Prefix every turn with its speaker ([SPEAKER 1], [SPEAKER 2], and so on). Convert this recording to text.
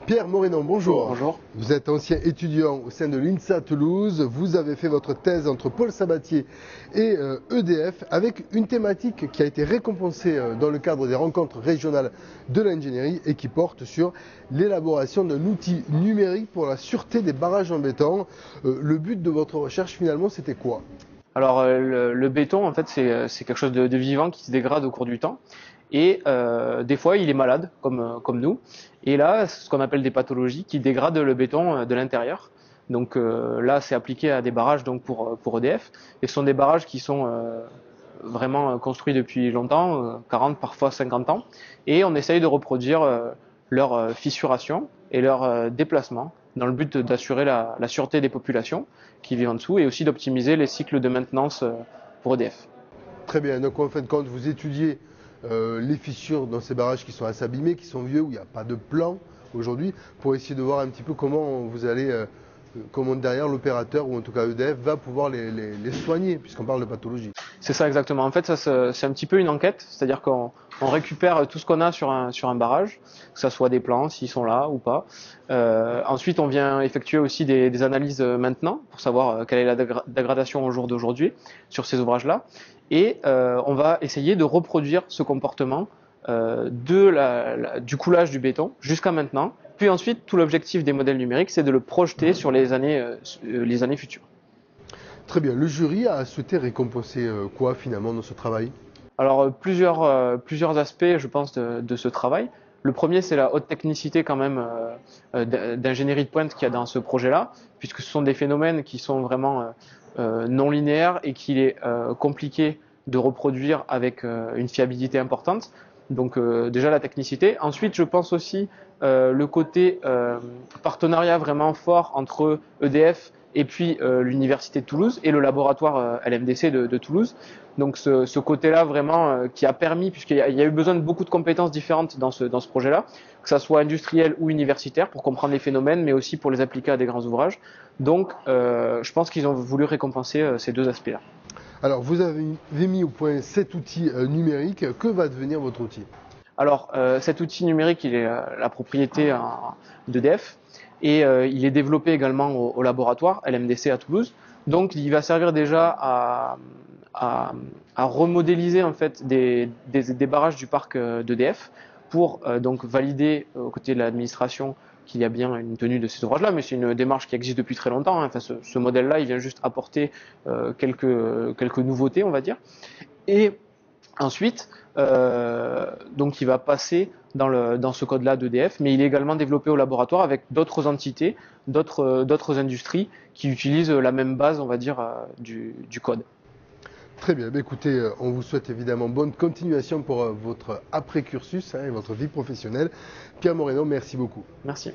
[SPEAKER 1] Pierre Morénon, bonjour.
[SPEAKER 2] Bonjour.
[SPEAKER 1] Vous êtes ancien étudiant au sein de l'INSA Toulouse. Vous avez fait votre thèse entre Paul Sabatier et EDF avec une thématique qui a été récompensée dans le cadre des rencontres régionales de l'ingénierie et qui porte sur l'élaboration d'un outil numérique pour la sûreté des barrages en béton. Le but de votre recherche finalement c'était quoi?
[SPEAKER 2] Alors le béton en fait c'est quelque chose de vivant qui se dégrade au cours du temps et des fois il est malade comme nous et là c'est ce qu'on appelle des pathologies qui dégradent le béton de l'intérieur. Donc là c'est appliqué à des barrages donc pour EDF et ce sont des barrages qui sont vraiment construits depuis longtemps, 40 parfois 50 ans et on essaye de reproduire leur fissuration et leur déplacement dans le but d'assurer la sûreté des populations qui vivent en dessous et aussi d'optimiser les cycles de maintenance pour EDF.
[SPEAKER 1] Très bien, donc en fin de compte vous étudiez les fissures dans ces barrages qui sont assez abîmés, qui sont vieux, où il n'y a pas de plan aujourd'hui, pour essayer de voir un petit peu comment vous allez, comment derrière l'opérateur, ou en tout cas EDF, va pouvoir les soigner, puisqu'on parle de pathologie.
[SPEAKER 2] C'est ça exactement. En fait, c'est un petit peu une enquête, c'est-à-dire qu'on récupère tout ce qu'on a sur un barrage, que ça soit des plans, s'ils sont là ou pas. Ensuite, on vient effectuer aussi des analyses maintenant pour savoir quelle est la dégradation au jour d'aujourd'hui sur ces ouvrages-là. Et on va essayer de reproduire ce comportement du coulage du béton jusqu'à maintenant. Puis ensuite, tout l'objectif des modèles numériques, c'est de le projeter sur les années futures.
[SPEAKER 1] Très bien. Le jury a souhaité récompenser quoi finalement dans ce travail?
[SPEAKER 2] Alors plusieurs aspects, je pense, de ce travail. Le premier, c'est la haute technicité quand même d'ingénierie de pointe qu'il y a dans ce projet-là, puisque ce sont des phénomènes qui sont vraiment non linéaires et qu'il est compliqué de reproduire avec une fiabilité importante. Donc déjà la technicité. Ensuite, je pense aussi le côté partenariat vraiment fort entre EDF et puis l'Université de Toulouse et le laboratoire LMDC de Toulouse. Donc ce côté-là vraiment qui a permis, puisqu'il y a eu besoin de beaucoup de compétences différentes dans ce projet-là, que ça soit industriel ou universitaire, pour comprendre les phénomènes, mais aussi pour les appliquer à des grands ouvrages. Donc je pense qu'ils ont voulu récompenser ces deux aspects-là.
[SPEAKER 1] Alors vous avez mis au point cet outil numérique. Que va devenir votre outil?
[SPEAKER 2] Alors cet outil numérique, il est la propriété d'EDF. Et il est développé également au laboratoire LMDC à Toulouse. Donc il va servir déjà à remodéliser en fait des barrages du parc d'EDF pour donc valider aux côtés de l'administration qu'il y a bien une tenue de ces ouvrages-là, mais c'est une démarche qui existe depuis très longtemps. Enfin, ce modèle-là, il vient juste apporter quelques nouveautés, on va dire. Et ensuite, donc il va passer dans ce code-là d'EDF, mais il est également développé au laboratoire avec d'autres entités, d'autres industries qui utilisent la même base, on va dire, du code.
[SPEAKER 1] Très bien, écoutez, on vous souhaite évidemment bonne continuation pour votre après-cursus et votre vie professionnelle. Pierre Morénon, merci beaucoup.
[SPEAKER 2] Merci.